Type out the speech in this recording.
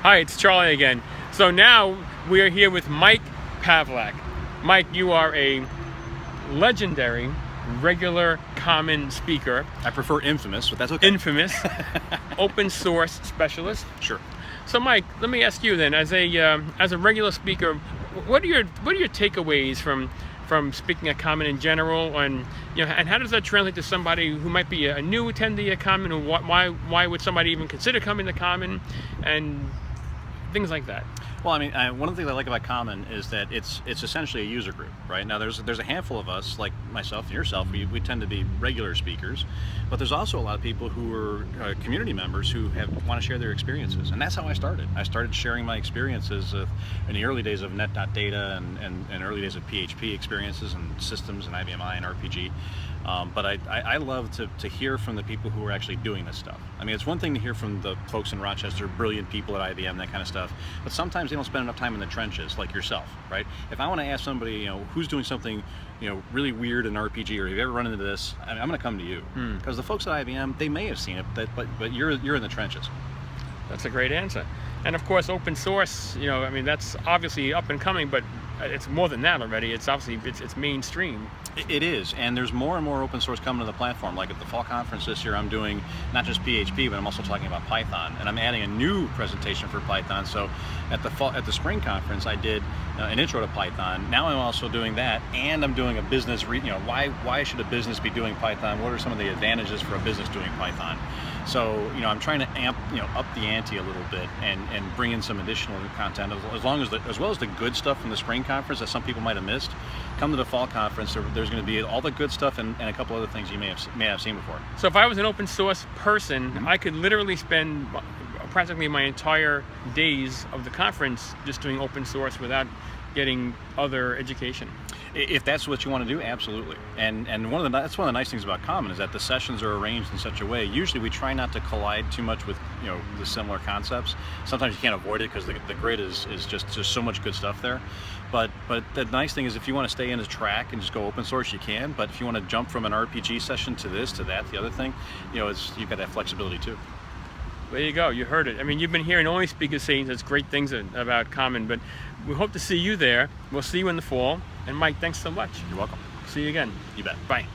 Hi, it's Charlie again. So now we are here with Mike Pavlak. Mike, you are a legendary, regular, common speaker. I prefer infamous, but that's okay. Infamous, open source specialist. Sure. So Mike, let me ask you then, as a regular speaker, what are your takeaways from speaking at Common in general, and and how does that translate to somebody who might be a new attendee at Common, and why would somebody even consider coming to Common, and things like that? Well, I mean, one of the things I like about Common is that it's essentially a user group, right? Now, there's a handful of us, like myself and yourself, we tend to be regular speakers, but there's also a lot of people who are community members who want to share their experiences, and that's how I started. I started sharing my experiences in the early days of net.data and early days of PHP experiences and systems and IBMI and RPG. But I love to hear from the people who are actually doing this stuff. I mean, it's one thing to hear from the folks in Rochester, brilliant people at IBM, that kind of stuff, but sometimes they don't spend enough time in the trenches, like yourself, right? If I want to ask somebody, who's doing something, really weird in RPG, or have you ever run into this, I'm going to come to you, because the folks at IBM, they may have seen it, but you're in the trenches. That's a great answer. And of course, open source, I mean, that's obviously up and coming, but it's more than that already. It's obviously, it's mainstream. It is, and there's more and more open source coming to the platform. Like at the fall conference this year, I'm doing not just PHP, but I'm also talking about Python, and I'm adding a new presentation for Python. So at the spring conference, I did an intro to Python. Now I'm also doing that, and I'm doing a business. Why should a business be doing Python? What are some of the advantages for a business doing Python? So I'm trying to amp up the ante a little bit and bring in some additional content, as well as the good stuff from the spring conference that some people might have missed. Come to the fall conference. There's going to be all the good stuff and a couple other things you may have seen before. So if I was an open source person, I could literally spend practically my entire days of the conference just doing open source without getting other education. If that's what you want to do, absolutely. And that's one of the nice things about Common is that the sessions are arranged in such a way. Usually we try not to collide too much with the similar concepts. Sometimes you can't avoid it because the grid is just so much good stuff there. But the nice thing is if you want to stay in a track and just go open source, you can. But if you want to jump from an RPG session to this, to that, the other thing, you've got that flexibility too. There you go. You heard it. I mean, you've been hearing only speakers saying such great things about Common, but we hope to see you there. We'll see you in the fall. And Mike, thanks so much. You're welcome. See you again. You bet. Bye.